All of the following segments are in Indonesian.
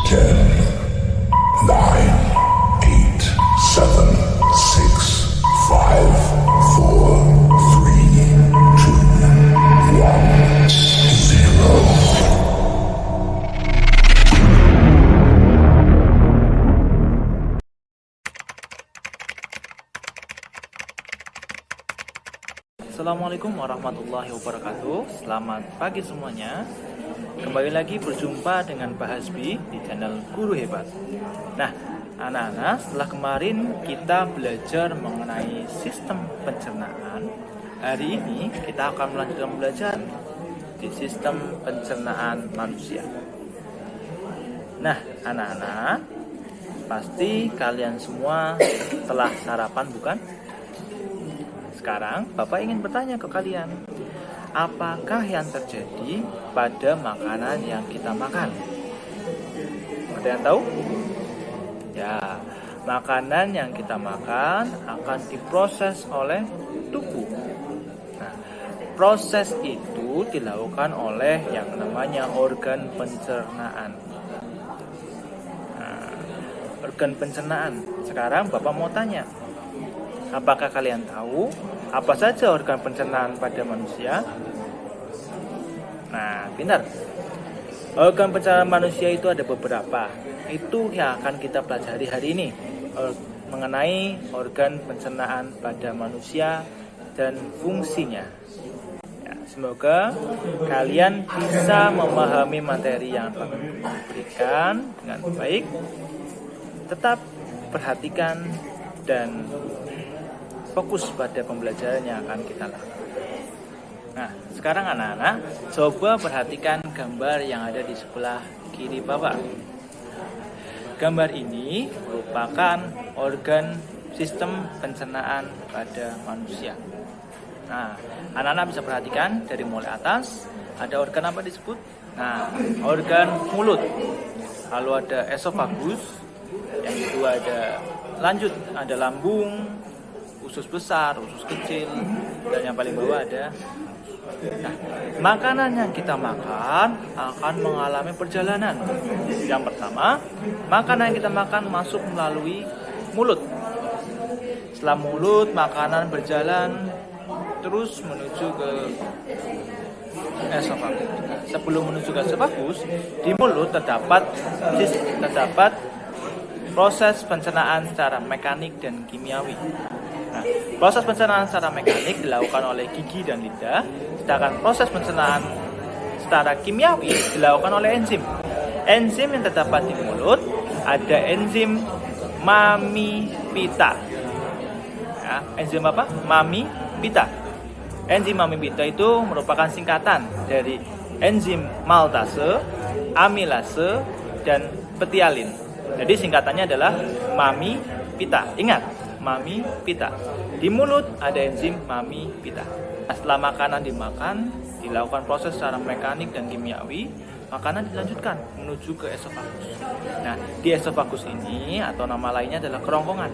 Nine, eight, seven, six, five, four, three, two, one, zero. Assalamualaikum warahmatullahi wabarakatuh. Selamat pagi semuanya. Kembali lagi berjumpa dengan Pak Hasbi di channel Guru Hebat. Nah, anak-anak, setelah kemarin kita belajar mengenai sistem pencernaan, hari ini kita akan melanjutkan belajar di sistem pencernaan manusia. Nah, anak-anak, pasti kalian semua telah sarapan, bukan? Sekarang Bapak ingin bertanya ke kalian, apakah yang terjadi pada makanan yang kita makan? Ada yang tahu? Ya, makanan yang kita makan akan diproses oleh tubuh. Nah, proses itu dilakukan oleh yang namanya organ pencernaan. Nah, organ pencernaan. Sekarang Bapak mau tanya, apakah kalian tahu apa saja organ pencernaan pada manusia? Nah, pintar. Organ pencernaan manusia itu ada beberapa. Itu yang akan kita pelajari hari ini, mengenai organ pencernaan pada manusia dan fungsinya. Ya, semoga kalian bisa memahami materi yang akan diberikan dengan baik. Tetap perhatikan dan fokus pada pembelajaran yang akan kita lakukan. Nah, sekarang anak-anak, coba perhatikan gambar yang ada di sebelah kiri Bapak. Gambar ini merupakan organ sistem pencernaan pada manusia. Nah, anak-anak bisa perhatikan dari mulai atas, ada organ apa disebut? Nah, organ mulut. Lalu ada esofagus, yang kedua ada lambung, usus besar, usus kecil, dan yang paling bawah ada. Nah, makanan yang kita makan akan mengalami perjalanan. Yang pertama, makanan yang kita makan masuk melalui mulut. Setelah mulut, makanan berjalan terus menuju ke esofagus. Sebelum menuju ke esofagus, di mulut terdapat proses pencernaan secara mekanik dan kimiawi. Nah, proses pencernaan secara mekanik dilakukan oleh gigi dan lidah, sedangkan proses pencernaan secara kimiawi dilakukan oleh enzim. Enzim yang terdapat di mulut ada enzim mamipita. Ya, enzim apa? Mamipita. Enzim mamipita itu merupakan singkatan dari enzim maltase, amilase, dan petialin. Jadi singkatannya adalah mamipita. Ingat, mamipita. Di mulut ada enzim mamipita. Setelah makanan dimakan, dilakukan proses secara mekanik dan kimiawi, makanan dilanjutkan menuju ke esofagus. Nah, di esofagus ini atau nama lainnya adalah kerongkongan.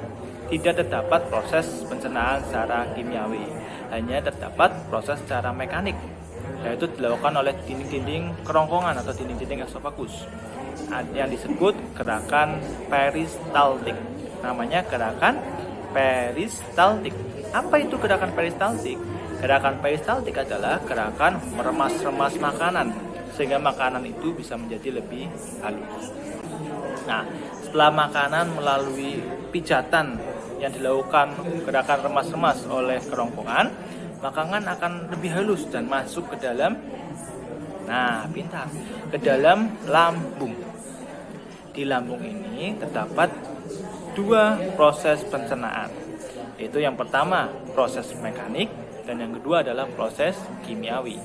Tidak terdapat proses pencernaan secara kimiawi, hanya terdapat proses secara mekanik, yaitu dilakukan oleh dinding-dinding kerongkongan atau dinding-dinding esofagus, yang disebut gerakan peristaltik. Namanya gerakan peristaltik. Apa itu gerakan peristaltik? Gerakan peristaltik adalah gerakan meremas-remas makanan sehingga makanan itu bisa menjadi lebih halus. Nah, setelah makanan melalui pijatan yang dilakukan gerakan remas-remas oleh kerongkongan, makanan akan lebih halus dan masuk ke dalam, nah pintar, ke dalam lambung. Di lambung ini terdapat dua proses pencernaan. Itu yang pertama proses mekanik dan yang kedua adalah proses kimiawi.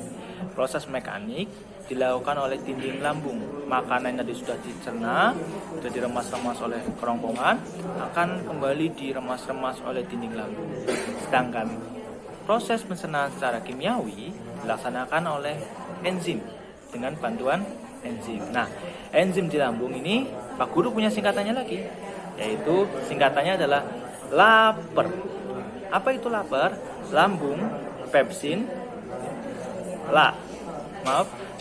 Proses mekanik dilakukan oleh dinding lambung. Makanan yang tadi sudah dicerna, sudah diremas-remas oleh kerongkongan, akan kembali diremas-remas oleh dinding lambung. Sedangkan proses pencernaan secara kimiawi dilaksanakan oleh enzim dengan bantuan enzim. Nah, enzim di lambung ini Pak Guru punya singkatannya lagi, yaitu singkatannya adalah LAPER. Apa itu LAPER? Lambung, pepsin,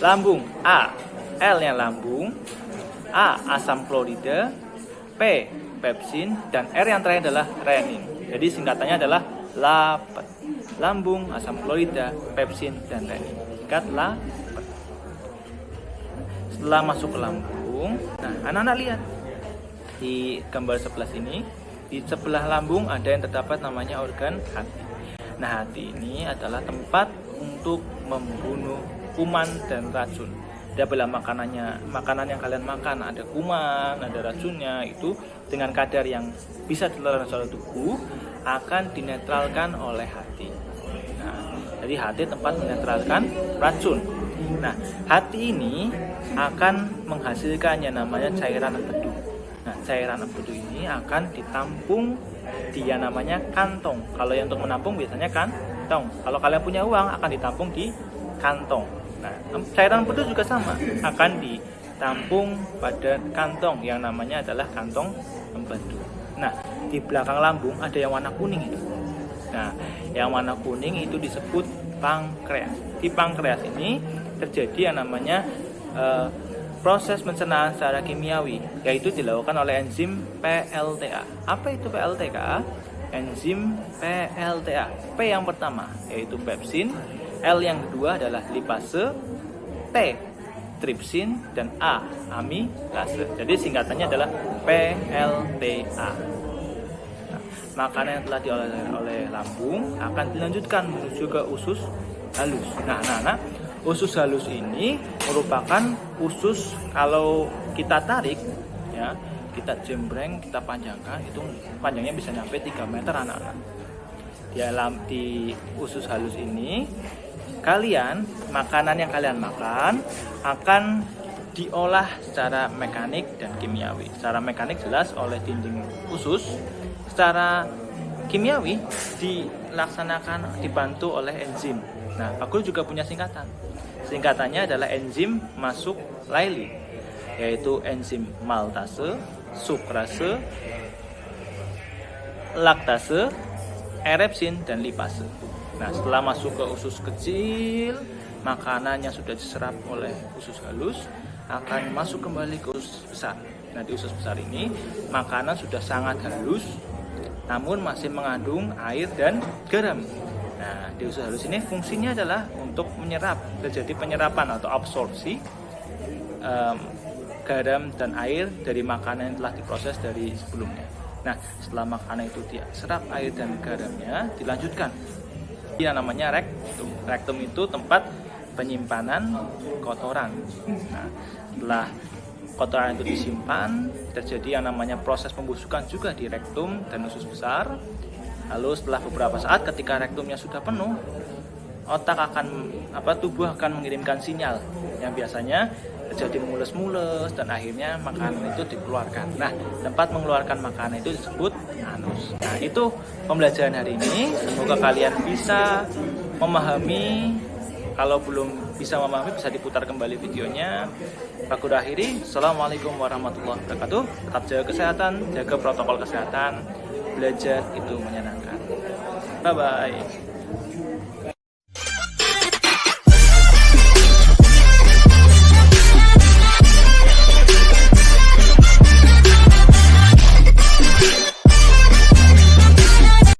lambung A, L-nya lambung, A. Asam klorida, P. Pepsin, dan R yang terakhir adalah renin. Jadi singkatannya adalah LAPET. Lambung, asam klorida, pepsin, dan renin. Singkat LAPET. Setelah masuk ke lambung, nah anak-anak lihat di gambar sebelah sini, di sebelah lambung ada yang terdapat namanya organ hati. Nah, hati ini adalah tempat untuk membunuh kuman dan racun. Apabila makanan yang kalian makan ada kuman, ada racunnya, itu dengan kadar yang bisa ditoleransi oleh tubuh akan dinetralkan oleh hati. Nah, jadi hati tempat menetralkan racun. Nah, hati ini akan menghasilkan yang namanya cairan empedu. Nah, cairan empedu ini akan ditampung di yang namanya kantong. Kalau yang untuk menampung biasanya kantong. Kalau kalian punya uang akan ditampung di kantong. Nah, cairan empedu juga sama, akan ditampung pada kantong yang namanya adalah kantong empedu. Nah, di belakang lambung ada yang warna kuning itu. Nah, yang warna kuning itu disebut pankreas. Di pankreas ini terjadi yang namanya proses pencernaan secara kimiawi, yaitu dilakukan oleh enzim PLTA. Apa itu PLTA? Enzim PLTA. P yang pertama yaitu pepsin, L yang kedua adalah lipase, T tripsin, dan A amilase. Jadi singkatannya adalah PLTA. Nah, makanan yang telah diolah oleh lambung akan dilanjutkan menuju ke usus halus. Nah, usus halus ini merupakan usus, kalau kita tarik ya, kita jembreng, kita panjangkan, itu panjangnya bisa nyampe 3 meter anak-anak. Di usus halus ini makanan yang kalian makan akan diolah secara mekanik dan kimiawi. Secara mekanik jelas oleh dinding usus, secara kimiawi dilaksanakan dibantu oleh enzim. Nah, Pak Guru juga punya singkatan. Singkatannya adalah enzim masuk Leyli, yaitu enzim maltase, sukrase, laktase, erepsin, dan lipase. Nah, setelah masuk ke usus kecil, makanan yang sudah diserap oleh usus halus akan masuk kembali ke usus besar. Nah, di usus besar ini makanan sudah sangat halus, namun masih mengandung air dan garam. Nah, di usus halus ini fungsinya adalah untuk menyerap, terjadi penyerapan atau absorpsi garam dan air dari makanan yang telah diproses dari sebelumnya. Nah, setelah makanan itu diserap air dan garamnya, dilanjutkan yang namanya rektum. Rektum itu tempat penyimpanan kotoran. Nah, setelah kotoran itu disimpan, terjadi yang namanya proses pembusukan juga di rektum dan usus besar. Lalu setelah beberapa saat ketika rektumnya sudah penuh, tubuh akan mengirimkan sinyal yang biasanya terjadi mules-mules dan akhirnya makanan itu dikeluarkan. Nah, tempat mengeluarkan makanan itu disebut anus. Nah, itu pembelajaran hari ini. Semoga kalian bisa memahami. Kalau belum bisa memahami, bisa diputar kembali videonya. Pak Guru akhiri. Assalamualaikum warahmatullahi wabarakatuh. Tetap jaga kesehatan, jaga protokol kesehatan. Belajar itu menyenangkan. Bye-bye.